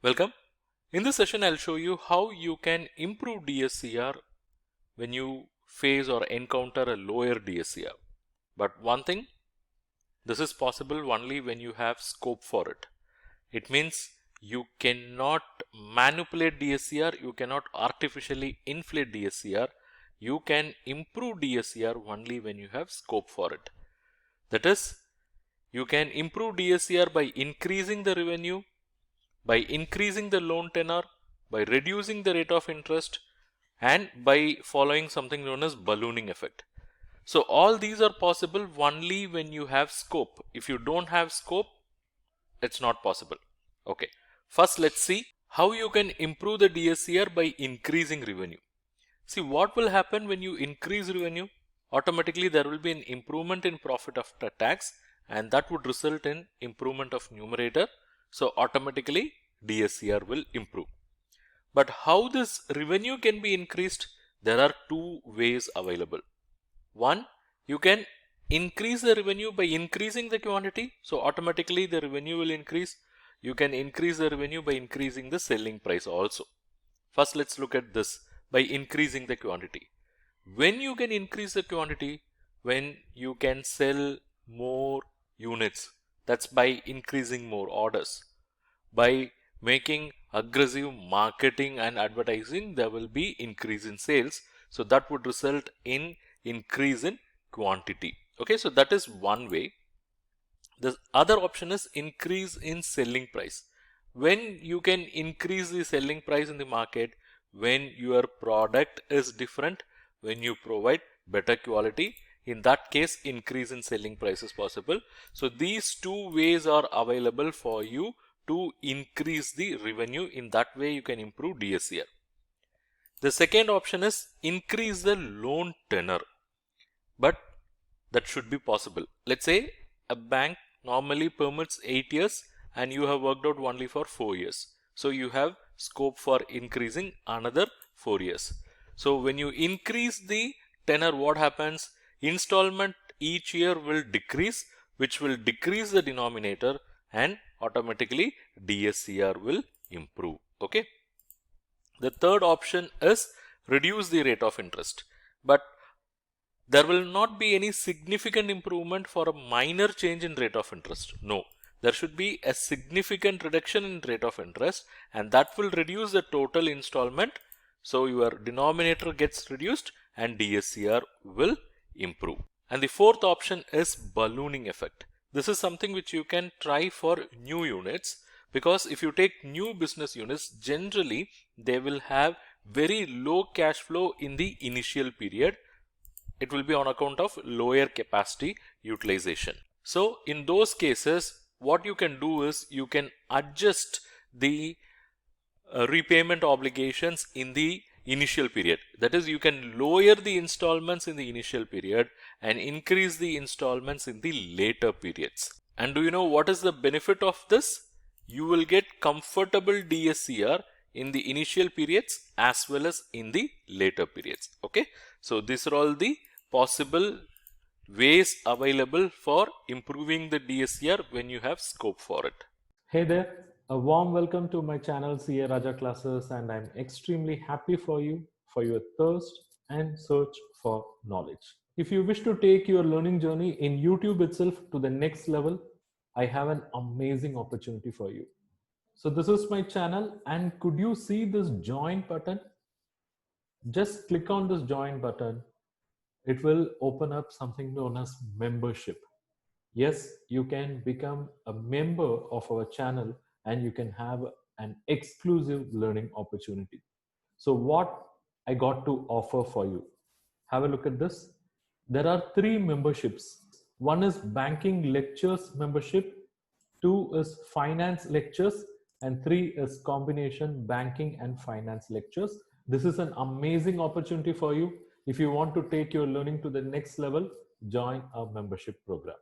Welcome. In this session, I'll show you how you can improve DSCR when you face or encounter a lower DSCR. But one thing, this is possible only when you have scope for it. It means you cannot manipulate DSCR, you cannot artificially inflate DSCR. You can improve DSCR only when you have scope for it. That is, you can improve DSCR by increasing the revenue, by increasing the loan tenor, by reducing the rate of interest, and by following something known as ballooning effect. So all these are possible only when you have scope. If you don't have scope, it's not possible. Okay. First, let's see how you can improve the DSCR by increasing revenue. See, what will happen when you increase revenue? Automatically, there will be an improvement in profit after tax, and that would result in improvement of numerator. So automatically DSCR will improve. But how this revenue can be increased? There are two ways available. One, you can increase the revenue by increasing the quantity. So automatically the revenue will increase. You can increase the revenue by increasing the selling price also. First, let's look at this by increasing the quantity. When you can increase the quantity, when you can sell more units, that's by increasing more orders. By making aggressive marketing and advertising, there will be increase in sales. So that would result in increase in quantity. Okay, so that is one way. The other option is increase in selling price. When you can increase the selling price in the market, when your product is different, when you provide better quality, in that case increase in selling price is possible. So these two ways are available for you to increase the revenue. In that way you can improve DSCR. The second option is increase the loan tenor, but that should be possible. Let's say a bank normally permits 8 years and you have worked out only for 4 years. So you have scope for increasing another 4 years. So when you increase the tenor, what happens? Installment each year will decrease, which will decrease the denominator, and automatically DSCR will improve. Okay. The third option is reduce the rate of interest, but there will not be any significant improvement for a minor change in rate of interest. No, there should be a significant reduction in rate of interest, and that will reduce the total installment. So your denominator gets reduced and DSCR will improve. And the fourth option is ballooning effect. This is something which you can try for new units, because if you take new business units, generally they will have very low cash flow in the initial period. It will be on account of lower capacity utilization. So in those cases, what you can do is you can adjust the repayment obligations in the initial period. That is, you can lower the installments in the initial period and increase the installments in the later periods. And do you know what is the benefit of this? You will get comfortable DSCR in the initial periods as well as in the later periods. Okay, so these are all the possible ways available for improving the DSCR when you have scope for it. Hey there, a warm welcome to my channel CA Raja Classes, and I'm extremely happy for you for your thirst and search for knowledge. If you wish to take your learning journey in YouTube itself to the next level, I have an amazing opportunity for you. So this is my channel, and could you see this join button? Just click on this join button. It will open up something known as membership. Yes, you can become a member of our channel and you can have an exclusive learning opportunity. So what I got to offer for you, have a look at this. There are 3 memberships. One is banking lectures membership, 2 is finance lectures, and 3 is combination banking and finance lectures. This is an amazing opportunity for you. If you want to take your learning to the next level, join our membership program.